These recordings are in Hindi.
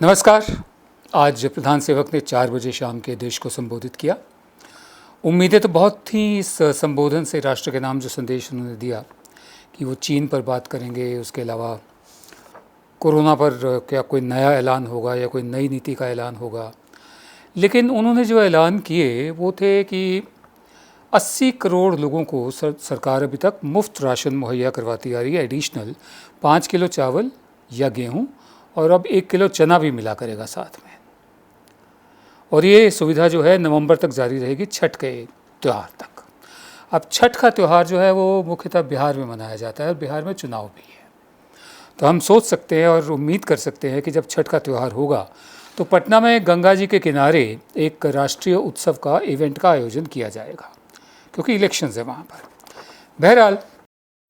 नमस्कार। आज प्रधान सेवक ने 4 बजे शाम के देश को संबोधित किया। उम्मीदें तो बहुत थी इस संबोधन से, राष्ट्र के नाम जो संदेश उन्होंने दिया कि वो चीन पर बात करेंगे, उसके अलावा कोरोना पर क्या कोई नया ऐलान होगा या कोई नई नीति का ऐलान होगा। लेकिन उन्होंने जो ऐलान किए वो थे कि 80 करोड़ लोगों को सरकार अभी तक मुफ्त राशन मुहैया करवाती आ रही है, एडिशनल 5 किलो चावल या गेहूँ और अब 1 किलो चना भी मिला करेगा साथ में। और ये सुविधा जो है नवंबर तक जारी रहेगी, छठ के त्यौहार तक। अब छठ का त्यौहार जो है वो मुख्यतः बिहार में मनाया जाता है और बिहार में चुनाव भी है। तो हम सोच सकते हैं और उम्मीद कर सकते हैं कि जब छठ का त्यौहार होगा तो पटना में गंगा जी के किनारे एक राष्ट्रीय उत्सव का इवेंट का आयोजन किया जाएगा, क्योंकि इलेक्शंस है वहाँ पर। बहरहाल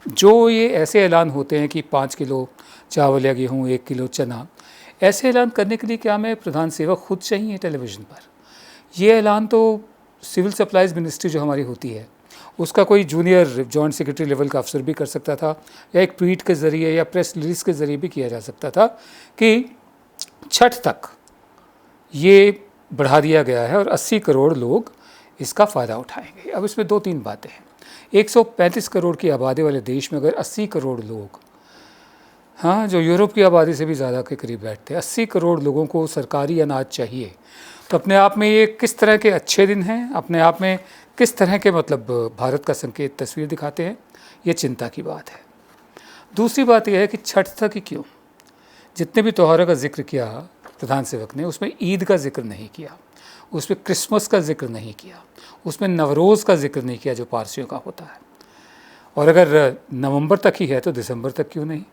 जो ये ऐसे ऐलान होते हैं कि 5 किलो चावल या गेहूँ, 1 किलो चना, ऐसे ऐलान करने के लिए क्या मैं प्रधान सेवक खुद चाहिए टेलीविज़न पर? ये ऐलान तो सिविल सप्लाईज़ मिनिस्ट्री जो हमारी होती है उसका कोई जूनियर जॉइंट सेक्रेटरी लेवल का अफसर भी कर सकता था, या एक ट्वीट के ज़रिए या प्रेस रिलीज़ के ज़रिए भी किया जा सकता था कि छठ तक ये बढ़ा दिया गया है और 80 करोड़ लोग इसका फ़ायदा उठाएंगे। अब इसमें 2-3 बातें हैं। 135 करोड़ की आबादी वाले देश में अगर 80 करोड़ लोग, हाँ, जो यूरोप की आबादी से भी ज़्यादा के करीब बैठते हैं, 80 करोड़ लोगों को सरकारी अनाज चाहिए, तो अपने आप में ये किस तरह के अच्छे दिन हैं, अपने आप में किस तरह के भारत का संकेत तस्वीर दिखाते हैं, ये चिंता की बात है। दूसरी बात यह है कि छठ तक ही क्यों? जितने भी त्योहारों का जिक्र किया प्रधान सेवक ने, उसमें ईद का जिक्र नहीं किया, उसमें क्रिसमस का जिक्र नहीं किया, उसमें नवरोज़ का जिक्र नहीं किया जो पारसियों का होता है। और अगर नवंबर तक ही है तो दिसंबर तक क्यों नहीं?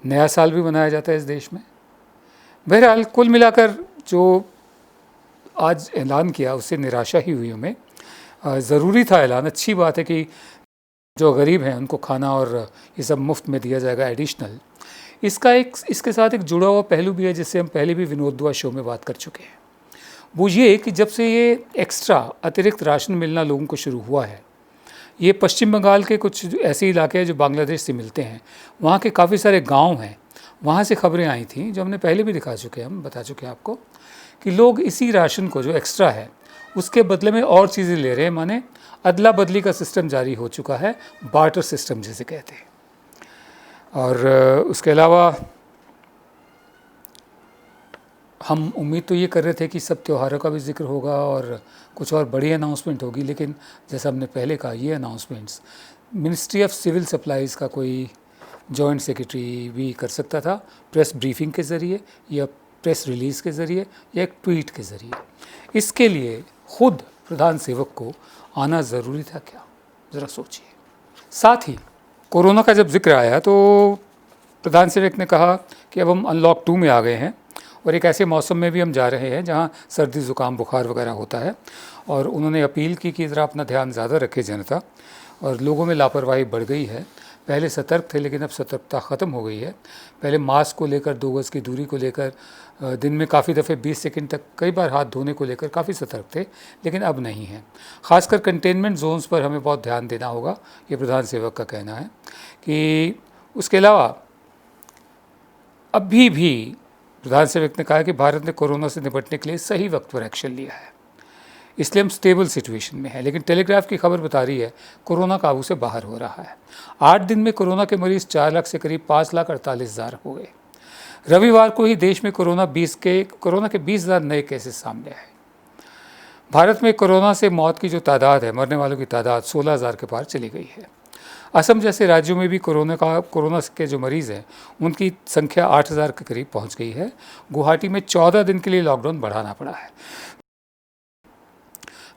नया साल भी मनाया जाता है इस देश में। बहरहाल कुल मिलाकर जो आज ऐलान किया उससे निराशा ही हुई हमें। ज़रूरी था ऐलान, अच्छी बात है कि जो गरीब हैं उनको खाना और ये सब मुफ्त में दिया जाएगा एडिशनल। इसके साथ एक जुड़ा हुआ पहलू भी है जिससे हम पहले भी विनोद दुआ शो में बात कर चुके हैं। वो ये कि जब से ये एक्स्ट्रा अतिरिक्त राशन मिलना लोगों को शुरू हुआ है, ये पश्चिम बंगाल के कुछ ऐसे इलाके हैं जो बांग्लादेश से मिलते हैं, वहाँ के काफ़ी सारे गांव हैं, वहाँ से खबरें आई थी जो हमने पहले भी हम बता चुके हैं आपको कि लोग इसी राशन को जो एक्स्ट्रा है उसके बदले में और चीज़ें ले रहे हैं। माने अदला बदली का सिस्टम जारी हो चुका है, बार्टर सिस्टम जिसे कहते हैं। और उसके अलावा हम उम्मीद तो ये कर रहे थे कि सब त्योहारों का भी जिक्र होगा और कुछ और बड़ी अनाउंसमेंट होगी, लेकिन जैसा हमने पहले कहा, ये announcements ministry of civil supplies का कोई जॉइंट सेक्रेटरी भी कर सकता था, प्रेस ब्रीफिंग के ज़रिए या प्रेस रिलीज़ के ज़रिए या एक ट्वीट के ज़रिए। इसके लिए खुद प्रधान सेवक को आना ज़रूरी था क्या? ज़रा सोचिए। साथ ही कोरोना का जब जिक्र आया तो प्रधान सेवक ने कहा कि अब हम अनलॉक 2 में आ गए हैं और एक ऐसे मौसम में भी हम जा रहे हैं जहां सर्दी ज़ुकाम बुखार वगैरह होता है। और उन्होंने अपील की कि ज़रा अपना ध्यान ज़्यादा रखे जनता, और लोगों में लापरवाही बढ़ गई है। पहले सतर्क थे लेकिन अब सतर्कता ख़त्म हो गई है। पहले मास्क को लेकर, 2 गज़ की दूरी को लेकर, दिन में काफ़ी दफ़े 20 सेकंड तक कई बार हाथ धोने को लेकर काफ़ी सतर्क थे, लेकिन अब नहीं है। ख़ासकर कंटेनमेंट जोन्स पर हमें बहुत ध्यान देना होगा, ये प्रधान सेवक का कहना है। कि उसके अलावा अभी भी प्रधान सेवक ने कहा कि भारत ने कोरोना से निपटने के लिए सही वक्त पर एक्शन लिया है, इसलिए हम स्टेबल सिचुएशन में हैं। लेकिन टेलीग्राफ की खबर बता रही है कोरोना काबू से बाहर हो रहा है। 8 दिन में कोरोना के मरीज़ 4 लाख से करीब 5,48,000 हो गए। रविवार को ही देश में कोरोना के 20,000 नए केसेस सामने आए। भारत में कोरोना से मौत की जो तादाद है, मरने वालों की तादाद 16,000 के पार चली गई है। असम जैसे राज्यों में भी कोरोना के जो मरीज़ हैं उनकी संख्या 8,000 के करीब पहुंच गई है। गुवाहाटी में 14 दिन के लिए लॉकडाउन बढ़ाना पड़ा है।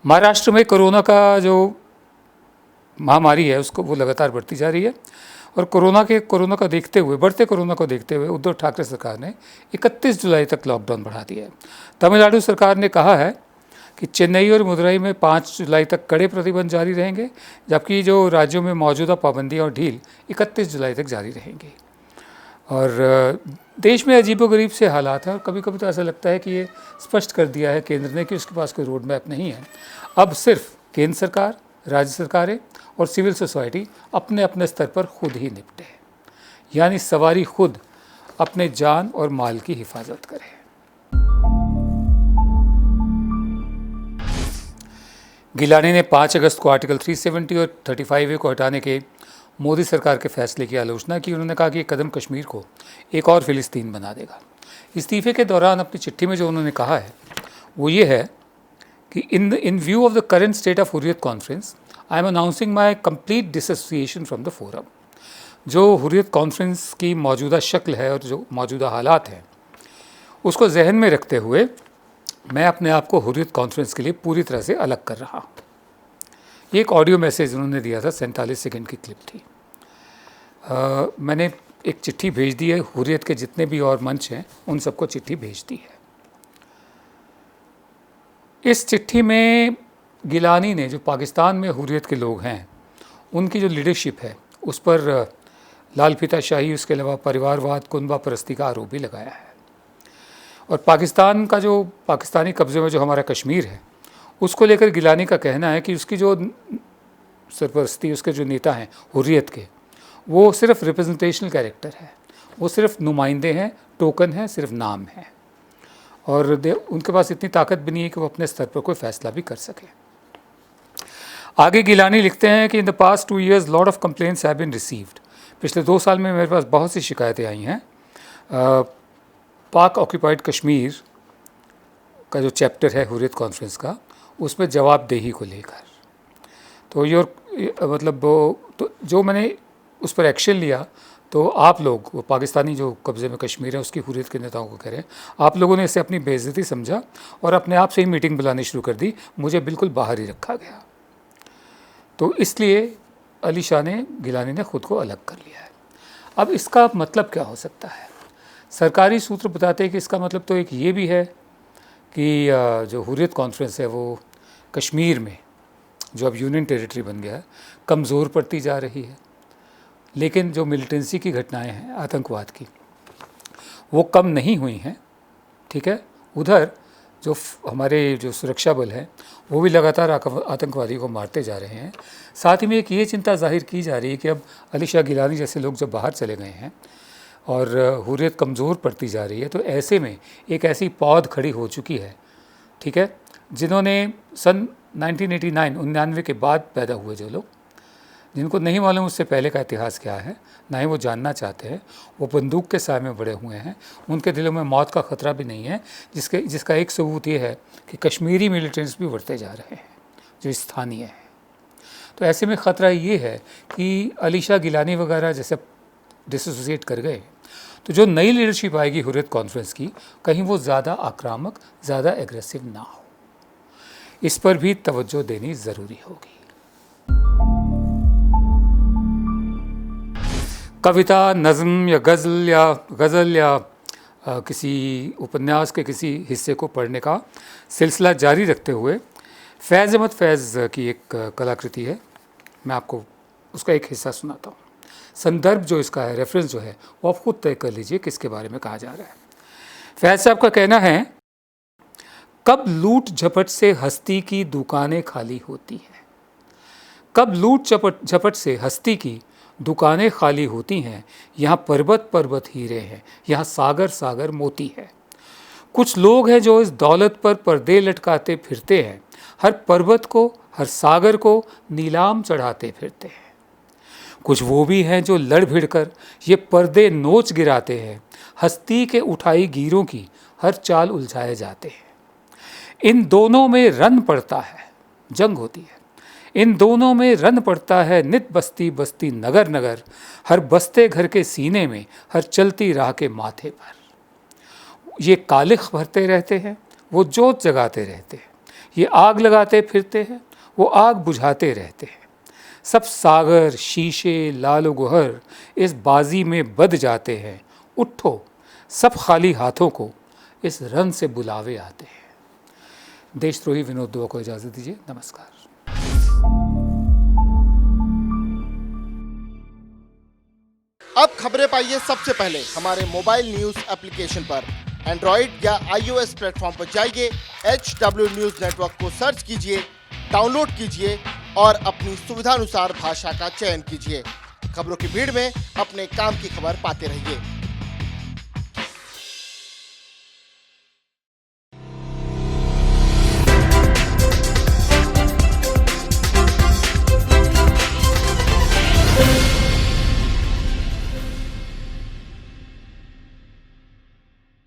महाराष्ट्र में कोरोना का जो महामारी है उसको वो लगातार बढ़ती जा रही है और बढ़ते कोरोना को देखते हुए उद्धव ठाकरे सरकार ने 31 जुलाई तक लॉकडाउन बढ़ा दिया है। तमिलनाडु सरकार ने कहा है कि चेन्नई और मदुरई में 5 जुलाई तक कड़े प्रतिबंध जारी रहेंगे, जबकि जो राज्यों में मौजूदा पाबंदियां और ढील 31 जुलाई तक जारी रहेंगी। और देश में अजीबोगरीब से हालात हैं और कभी कभी तो ऐसा लगता है कि ये स्पष्ट कर दिया है केंद्र ने कि उसके पास कोई रोड मैप नहीं है। अब सिर्फ केंद्र सरकार, राज्य सरकारें और सिविल सोसाइटी अपने अपने स्तर पर खुद ही निपटे, यानी सवारी खुद अपने जान और माल की हिफाजत करें। गिलानी ने 5 अगस्त को आर्टिकल 370 और 35A को हटाने के मोदी सरकार के फैसले की आलोचना की। उन्होंने कहा कि ये कदम कश्मीर को एक और फिलिस्तीन बना देगा। इस्तीफे के दौरान अपनी चिट्ठी में जो उन्होंने कहा है वो ये है कि इन view of the current state of Hurriyat conference I am announcing my complete dissociation from the forum. जो हुर्रियत कॉन्फ्रेंस की मौजूदा शक्ल है और जो मौजूदा हालात हैं उसको जहन में रखते हुए मैं अपने आप को हुर्रियत कॉन्फ्रेंस के लिए पूरी तरह से अलग कर रहा हूँ। ये एक ऑडियो मैसेज उन्होंने दिया था, 47 सेकंड की क्लिप थी। मैंने एक चिट्ठी भेज दी है, हुर्रियत के जितने भी और मंच हैं उन सबको चिट्ठी भेज दी है। इस चिट्ठी में गिलानी ने जो पाकिस्तान में हुर्रियत के लोग हैं उनकी जो लीडरशिप है उस पर लाल फीताशाही, उसके अलावा परिवारवाद, कुनबा परस्ती का आरोप भी लगाया है। और पाकिस्तान का जो पाकिस्तानी कब्ज़े में जो हमारा कश्मीर है उसको लेकर गिलानी का कहना है कि उसकी जो सरपरस्ती, उसके जो नेता हैं हुर्रियत के, वो सिर्फ रिप्रेजेंटेशनल कैरेक्टर है, वो सिर्फ नुमाइंदे हैं, टोकन है, सिर्फ नाम है और उनके पास इतनी ताकत भी नहीं है कि वो अपने स्तर पर कोई फैसला भी कर सके। आगे गिलानी लिखते हैं कि in the past 2 years lot of complaints have been received. पिछले 2 साल में मेरे पास बहुत सी शिकायतें आई हैं पाक ऑक्यूपाइड कश्मीर का जो चैप्टर है हुर्रियत कॉन्फ्रेंस का, उसमें जवाबदेही को लेकर। तो तो जो मैंने उस पर एक्शन लिया तो आप लोग, वो पाकिस्तानी जो कब्ज़े में कश्मीर है उसकी हुर्रियत के नेताओं को कह रहे हैं, आप लोगों ने इसे अपनी बेइज्जती समझा और अपने आप से ही मीटिंग बुलानी शुरू कर दी, मुझे बिल्कुल बाहर ही रखा गया। तो इसलिए अली शाह ने, गिलानी ने ख़ुद को अलग कर लिया है। अब इसका मतलब क्या हो सकता है? सरकारी सूत्र बताते हैं कि इसका मतलब तो एक ये भी है कि जो हुर्रियत कॉन्फ्रेंस है वो कश्मीर में, जो अब यूनियन टेरिटरी बन गया है, कमज़ोर पड़ती जा रही है। लेकिन जो मिलिटेंसी की घटनाएं हैं, आतंकवाद की, वो कम नहीं हुई हैं। ठीक है, उधर जो हमारे जो सुरक्षा बल हैं वो भी लगातार आतंकवादी को मारते जा रहे हैं। साथ ही में एक ये चिंता जाहिर की जा रही है कि अब अली शाह गिलानी जैसे लोग जब बाहर चले गए हैं और हुर्रियत कमज़ोर पड़ती जा रही है, तो ऐसे में एक ऐसी पौध खड़ी हो चुकी है, ठीक है, जिन्होंने सन 1989 के बाद पैदा हुए जो लोग, जिनको नहीं मालूम उससे पहले का इतिहास क्या है, ना ही वो जानना चाहते हैं, वो बंदूक के साए में बड़े हुए हैं, उनके दिलों में मौत का ख़तरा भी नहीं है, जिसका एक सबूत ये है कि कश्मीरी मिलिटेंट्स भी बढ़ते जा रहे हैं जो स्थानीय हैं। तो ऐसे में ख़तरा ये है कि अली शाह गिलानी वगैरह जैसे डिसोसिएट कर गए तो जो नई लीडरशिप आएगी हुर्रियत कॉन्फ्रेंस की, कहीं वो ज़्यादा आक्रामक, ज़्यादा एग्रेसिव ना हो। इस पर भी तवज्जो देनी ज़रूरी होगी। कविता, नज़्म या गज़ल या किसी उपन्यास के किसी हिस्से को पढ़ने का सिलसिला जारी रखते हुए फैज़ अहमद फैज़ की एक कलाकृति है, मैं आपको उसका एक हिस्सा सुनाता हूँ। संदर्भ जो इसका है, रेफरेंस जो है, वो आप खुद तय कर लीजिए किसके बारे में कहा जा रहा है। फैज़ साहब का कहना है, कब लूट झपट से हस्ती की दुकानें खाली होती हैं, कब लूट झपट से हस्ती की दुकानें खाली होती हैं, यहाँ पर्वत पर्वत हीरे हैं, यहाँ सागर सागर मोती है। कुछ लोग हैं जो इस दौलत पर पर्दे लटकाते फिरते हैं, हर पर्वत को, हर सागर को नीलाम चढ़ाते फिरते हैं। कुछ वो भी हैं जो लड़ भिड़ कर ये पर्दे नोच गिराते हैं, हस्ती के उठाई गिरों की हर चाल उलझाए जाते हैं। इन दोनों में रन पड़ता है, जंग होती है, इन दोनों में रन पड़ता है नित बस्ती बस्ती नगर नगर, हर बसते घर के सीने में, हर चलती राह के माथे पर। ये कालिख भरते रहते हैं, वो जोत जगाते रहते हैं, ये आग लगाते फिरते हैं, वो आग बुझाते रहते हैं। सब सागर शीशे लालो गुहर इस बाजी में बद जाते हैं, उठो सब खाली हाथों को इस रन से बुलावे आते हैं। देशद्रोही विनोद दुआ को इजाज़त दीजिए। नमस्कार। अब खबरें पाइए सबसे पहले हमारे मोबाइल न्यूज एप्लीकेशन पर। एंड्रॉइड या iOS प्लेटफॉर्म पर जाइए, HW न्यूज नेटवर्क को सर्च कीजिए, डाउनलोड कीजिए और अपनी सुविधानुसार भाषा का चयन कीजिए। खबरों की भीड़ में अपने काम की खबर पाते रहिए।